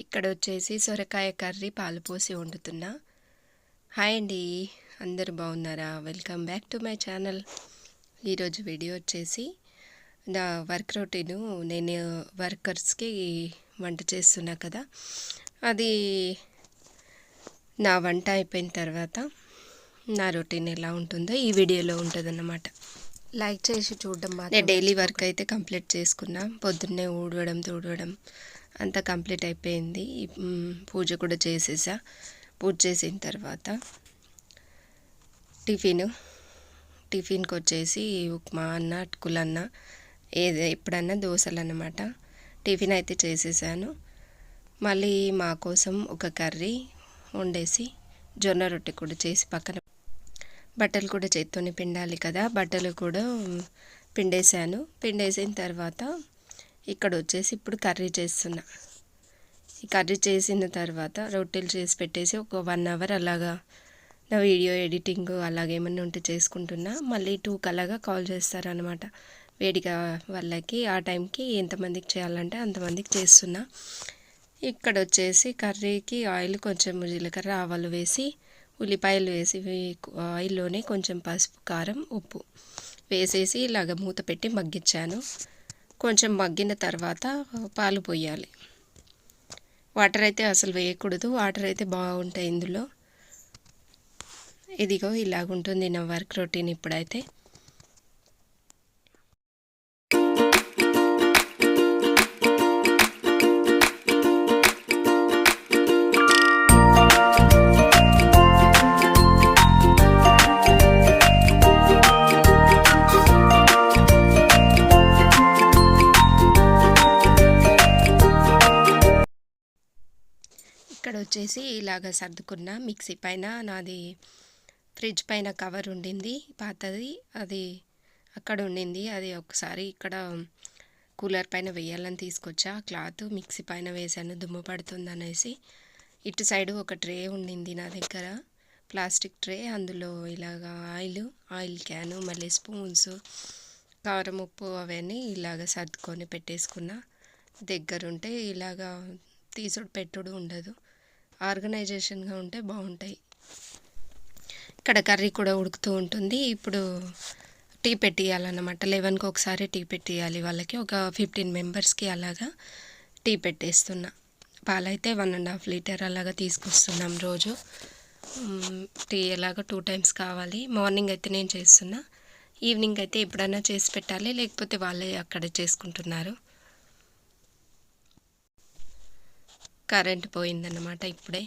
ఇక్కడ వచ్చేసి సొరకాయ కర్రీ పాలు పోసి వండుతున్నా. హాయ్ అండి, అందరు బాగున్నారా? Welcome back to my channel. ఈరోజు వీడియో వచ్చేసి నా వర్క్ రొటీను. నేను వర్కర్స్కి వంట చేస్తున్నా కదా, అది నా వంట అయిపోయిన తర్వాత నా రొటీన్ ఎలా ఉంటుందో ఈ వీడియోలో ఉంటుందన్నమాట. లైక్ చేసి చూడడం మాత్రం. నేను డైలీ వర్క్ అయితే కంప్లీట్ చేసుకున్నా. పొద్దున్నే ఊడవడం తుడవడం అంతా కంప్లీట్ అయిపోయింది. పూజ కూడా చేసేసా. పూజ చేసిన తర్వాత టిఫిన్కి వచ్చేసి ఉప్మా అన్న అటుకులన్న ఎప్పుడన్నా దోశలు అన్నమాట. టిఫిన్ అయితే చేసేసాను. మళ్ళీ మా కోసం ఒక కర్రీ వండేసి జొన్న రొట్టె కూడా చేసి పక్కన, బట్టలు కూడా చేత్తోనే పిండాలి కదా, బట్టలు కూడా పిండేసాను. పిండేసిన తర్వాత ఇక్కడ వచ్చేసి ఇప్పుడు కర్రీ చేస్తున్నా. ఈ కర్రీ చేసిన తర్వాత రొట్టెలు చేసి పెట్టేసి ఒక 1 అవర్ అలాగా నా వీడియో ఎడిటింగ్ అలాగేమన్నా ఉంటే చేసుకుంటున్నా. మళ్ళీ 2కి అలాగా కాల్ చేస్తారనమాట వేడిగా వాళ్ళకి. ఆ టైంకి ఎంతమందికి చేయాలంటే అంతమందికి చేస్తున్నా. ఇక్కడ వచ్చేసి కర్రీకి ఆయిల్, కొంచెం జీలకర్ర, ఆవాలు వేసి, ఉల్లిపాయలు వేసి, ఆయిల్లోనే కొంచెం పసుపు, కారం, ఉప్పు వేసేసి ఇలాగ మూత పెట్టి మగ్గించాను. కొంచెం మగ్గిన తర్వాత పాలు పోయాలి. వాటర్ అయితే అసలు వేయకూడదు, వాటర్ అయితే బాగుంటాయి ఇందులో. ఇదిగో ఇలాగుంటుంది నా వర్క్ రొటీన్ ఇప్పుడైతే. ఇక్కడ వచ్చేసి ఇలాగ సర్దుకున్న మిక్సీ పైన, నాది ఫ్రిడ్జ్ పైన కవర్ ఉండింది పాతది, అది అక్కడ ఉండింది. అది ఒకసారి ఇక్కడ కూలర్ పైన వేయాలని తీసుకొచ్చా. క్లాత్ మిక్సీ పైన వేసాను, దుమ్ము పడుతుంది అనేసి. ఇటు సైడు ఒక ట్రే ఉండింది నా దగ్గర, ప్లాస్టిక్ ట్రే. అందులో ఇలాగ ఆయిల్ క్యాను, మళ్ళీ స్పూన్స్, కారం, ఉప్పు అవన్నీ ఇలాగ సర్దుకొని పెట్టేసుకున్నా. దగ్గరుంటే ఇలాగా తీసుడు పెట్టుడు ఉండదు, ఆర్గనైజేషన్గా ఉంటే బాగుంటాయి. ఇక్కడ కర్రీ కూడా ఉడుకుతూ ఉంటుంది. ఇప్పుడు టీ పెట్టియాలన్నమాట. 11కి ఒకసారి టీ పెట్టియాలి వాళ్ళకి. ఒక 15 మెంబర్స్కి అలాగా టీ పెట్టేస్తున్నా. పాలైతే 1.5 లీటర్ అలాగా తీసుకొస్తున్నాం రోజు. టీ ఎలాగో 2 టైమ్స్ కావాలి. మార్నింగ్ అయితే నేను చేస్తున్నా, ఈవినింగ్ అయితే ఎప్పుడైనా చేసి పెట్టాలి, లేకపోతే వాళ్ళే అక్కడే చేసుకుంటున్నారు. కరెంట్ పోయిందన్నమాట ఇప్పుడే.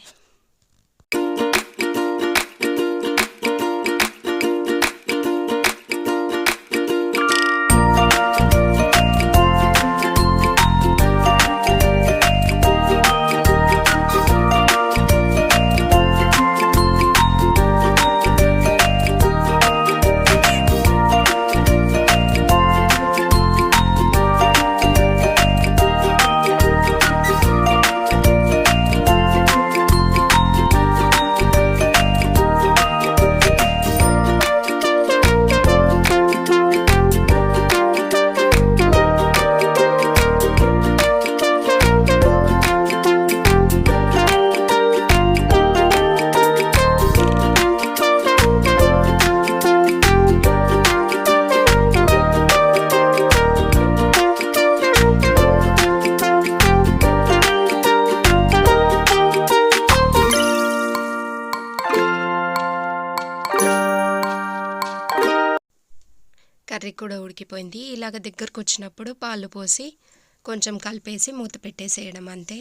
కర్రీ కూడా ఉడికిపోయింది. ఇలాగ దగ్గరకు వచ్చినప్పుడు పాలు పోసి కొంచెం కలిపేసి మూత పెట్టేసేయడం అంతే.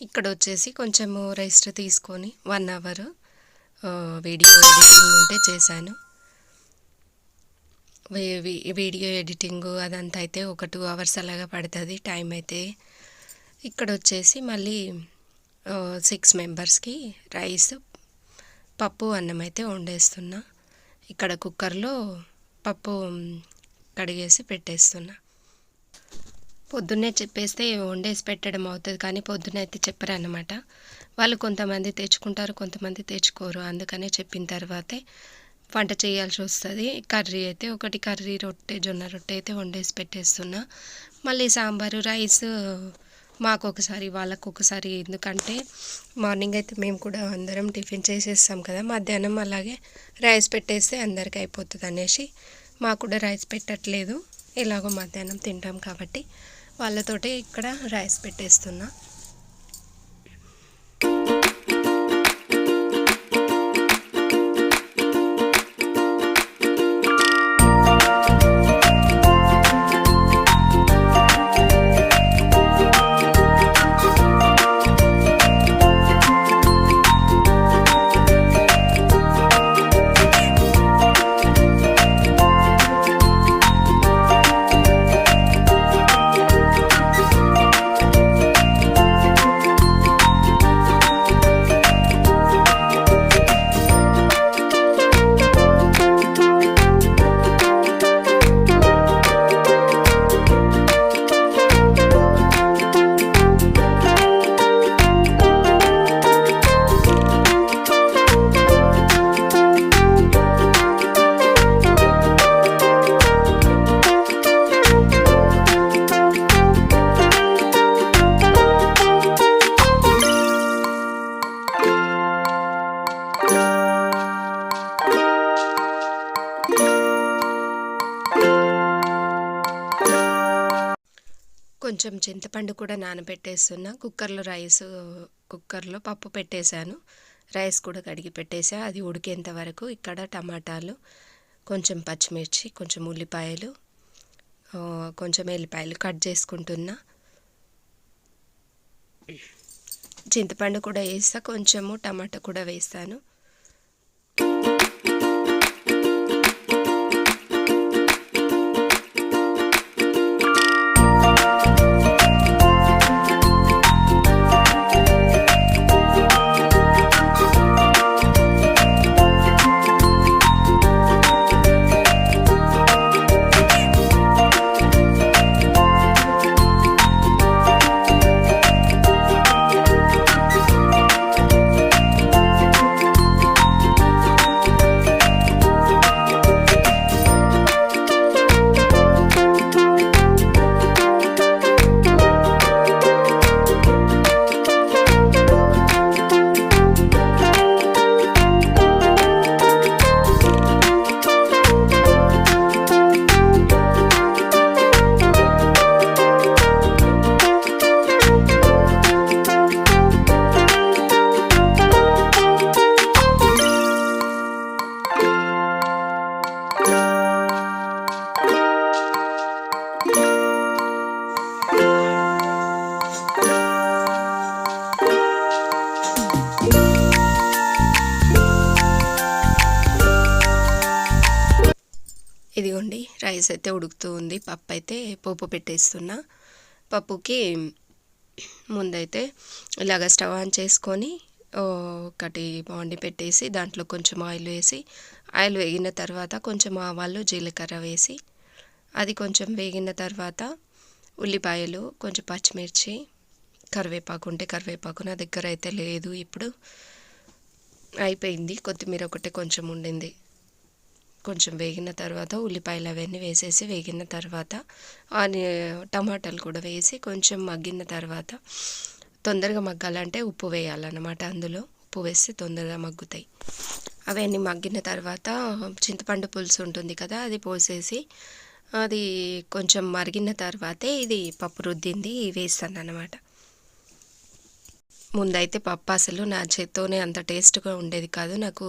ఇక్కడ వచ్చేసి కొంచెము రెస్ట్ తీసుకొని 1 అవర్ వీడియో ఎడిటింగ్ ఉంటే చేశాను. వీడియో ఎడిటింగ్ అదంతా అయితే ఒక 2 అవర్స్ అలాగా పడుతుంది టైం అయితే. ఇక్కడ వచ్చేసి మళ్ళీ 6 మెంబర్స్కి రైస్, పప్పు, అన్నం అయితే వండేస్తున్నా. ఇక్కడ కుక్కర్లో పప్పు కడిగేసి పెట్టేస్తున్నా. పొద్దున్నే చెప్పేస్తే వండేసి పెట్టడం అవుతుంది, కానీ పొద్దున్నే అయితే చెప్పరన్నమాట వాళ్ళు. కొంతమంది తెచ్చుకుంటారు, కొంతమంది తెచ్చుకోరు. అందుకనే చెప్పిన తర్వాతే వంట చేయాల్సి వస్తుంది. కర్రీ అయితే కర్రీ రొట్టె, జొన్న రొట్టె అయితే వండేసి పెట్టేస్తున్నా. మళ్ళీ సాంబారు, రైస్ మాకొకసారి వాళ్ళకొకసారి. ఎందుకంటే మార్నింగ్ అయితే మేము కూడా అందరం టిఫిన్ చేసేస్తాం కదా, మధ్యాహ్నం అలాగే రైస్ పెట్టేస్తే అందరికీ అయిపోతుంది అనేసి మాకు కూడా రైస్ పెట్టట్లేదు. ఎలాగో మధ్యాహ్నం తింటాం కాబట్టి వాళ్ళతోటే ఇక్కడ రైస్ పెట్టేస్తున్నా. కొంచెం చింతపండు కూడా నానబెట్టేస్తున్నా. కుక్కర్లో పప్పు పెట్టేశాను, రైస్ కూడా కడిగి పెట్టేసా. అది ఉడికేంత వరకు ఇక్కడ టమాటాలు, కొంచెం పచ్చిమిర్చి, కొంచెం ఉల్లిపాయలు, కొంచెం ఎల్లిపాయలు కట్ చేసుకుంటున్నా. చింతపండు కూడా వేస్తా, కొంచెము టమాటా కూడా వేస్తాను. ఇదిగోండి రైస్ అయితే ఉడుకుతూ ఉంది. పప్పు అయితే పోపు పెట్టేస్తున్నా. పప్పుకి ముందైతే ఇలాగ స్టవ్ ఆన్ చేసుకొని ఒకటి బాండి పెట్టేసి దాంట్లో కొంచెం ఆయిల్ వేసి, ఆయిల్ వేగిన తర్వాత కొంచెం ఆవాలు, జీలకర్ర వేసి, అది కొంచెం వేగిన తర్వాత ఉల్లిపాయలు, కొంచెం పచ్చిమిర్చి, కరివేపాకు ఉంటే కరివేపాకు, నా దగ్గర అయితే లేదు ఇప్పుడు, అయిపోయింది. కొత్తిమీర ఒకటే కొంచెం ఉండింది. కొంచెం వేగిన తర్వాత ఉల్లిపాయలు అవన్నీ వేసేసి వేగిన తర్వాత టమాటాలు కూడా వేసి కొంచెం మగ్గిన తర్వాత, తొందరగా మగ్గాలంటే ఉప్పు వేయాలన్నమాట. అందులో ఉప్పు వేస్తే తొందరగా మగ్గుతాయి. అవన్నీ మగ్గిన తర్వాత చింతపండు పులుసు ఉంటుంది కదా, అది పోసేసి అది కొంచెం మరిగిన తర్వాతే ఇది పప్పు రుద్దింది వేస్తాను అన్నమాట. ముందైతే పప్పు అసలు నా చేత్తోనే అంత టేస్ట్గా ఉండేది కాదు. నాకు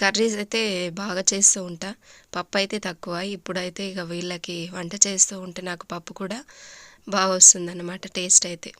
కర్రీస్ అయితే బాగా చేస్తూ ఉంటా, పప్పు అయితే తక్కువ. ఇప్పుడైతే ఇక వీళ్ళకి వంట చేస్తూ ఉంటే నాకు పప్పు కూడా బాగా వస్తుందన్నమాట టేస్ట్ అయితే.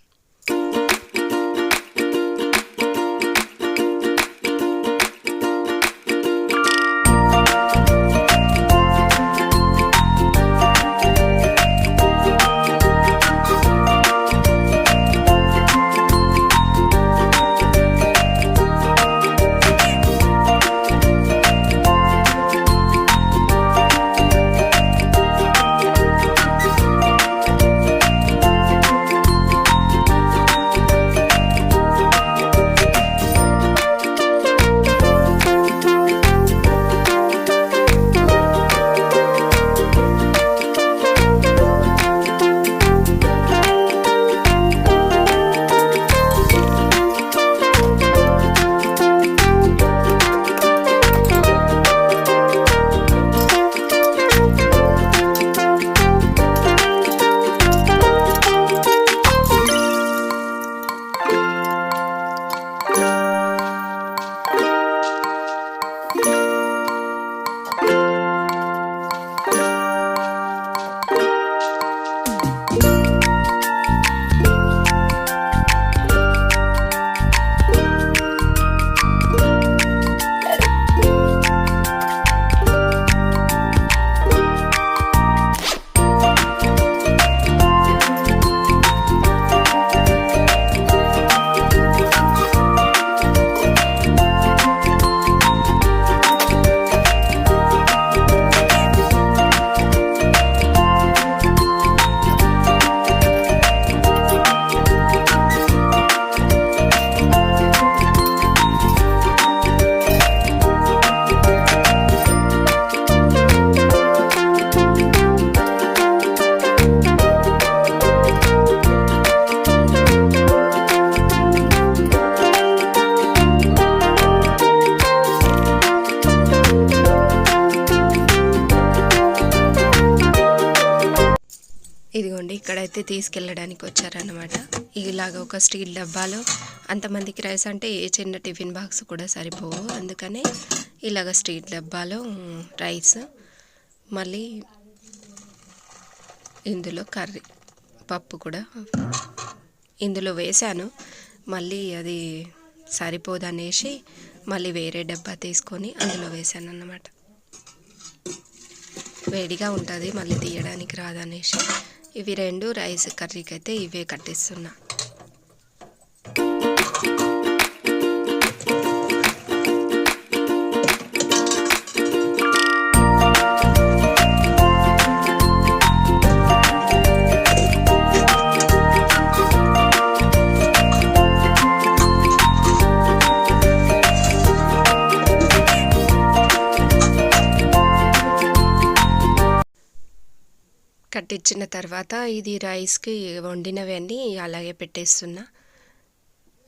కట్టేసి తీసుకెళ్ళడానికి వచ్చారనమాట. ఇలాగ ఒక స్టీల్ డబ్బాలో అంతమందికి రైస్ అంటే ఏ చిన్న టిఫిన్ బాక్స్ కూడా సరిపోవు, అందుకనే ఇలాగ స్టీల్ డబ్బాలో రైస్, మళ్ళీ ఇందులో కర్రీ పప్పు కూడా ఇందులో వేశాను. మళ్ళీ అది సరిపోదనేసి మళ్ళీ వేరే డబ్బా తీసుకొని అందులో వేసాను అన్నమాట. వేడిగా ఉంటుంది, మళ్ళీ తీయడానికి రాదనేసి ఇవి 2 రైస్ కర్రీకి అయితే ఇవే కట్టిస్తున్నా. కట్టించిన తర్వాత ఇది రైస్కి వండినవన్నీ అలాగే పెట్టేస్తున్నా.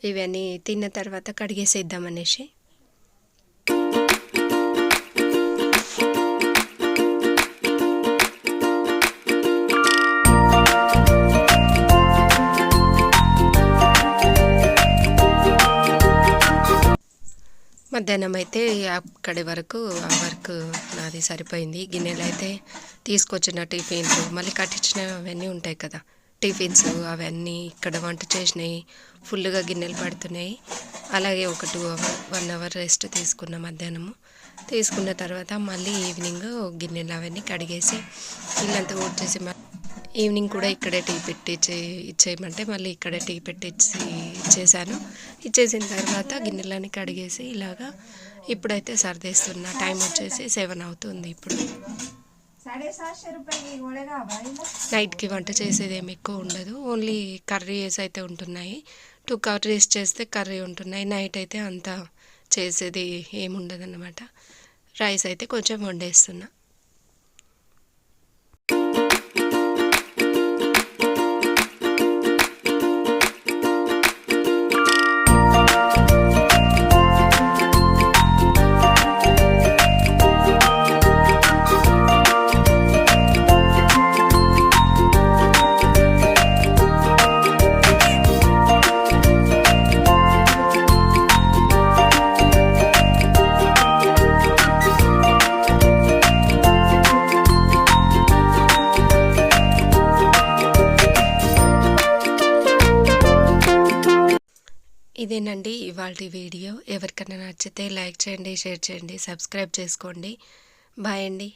ఇవన్నీ తిన్న తర్వాత కడిగేసేద్దామనేసి. మధ్యాహ్నం అయితే అక్కడి వరకు ఆ వర్క్ నాది సరిపోయింది. గిన్నెలు అయితే తీసుకొచ్చిన టిఫిన్స్, మళ్ళీ కట్టించినవి అవన్నీ ఉంటాయి కదా టిఫిన్స్, అవన్నీ ఇక్కడ వంట చేసినాయి ఫుల్గా గిన్నెలు పడుతున్నాయి. అలాగే ఒక 1 అవర్ రెస్ట్ తీసుకున్న మధ్యాహ్నము. తీసుకున్న తర్వాత మళ్ళీ ఈవినింగ్ గిన్నెలు అవన్నీ కడిగేసి ఇల్లంతా ఊడ్చేసి ఈవినింగ్ కూడా ఇక్కడే టీ పెట్టి ఇచ్చేయమంటే మళ్ళీ ఇక్కడే టీ పెట్టి ఇచ్చేసాను. ఇచ్చేసిన తర్వాత గిన్నెలన్నీ కడిగేసి ఇలాగా ఇప్పుడైతే సర్దేస్తున్నా. టైం వచ్చేసి 7 అవుతుంది. ఇప్పుడు నైట్కి వంట చేసేది ఏమి ఎక్కువ ఉండదు, ఓన్లీ కర్రీస్ అయితే ఉంటున్నాయి. 2 కర్రీస్ చేస్తే కర్రీ ఉంటున్నాయి. నైట్ అయితే అంత చేసేది ఏముండదు అన్నమాట. రైస్ అయితే కొంచెం వండేస్తున్నా. ఇదేనండి ఇవాల్టి వీడియో. ఎవరికైనా నచ్చితే లైక్ చేయండి, షేర్ చేయండి, సబ్స్క్రైబ్ చేసుకోండి. బాయ్ అండి.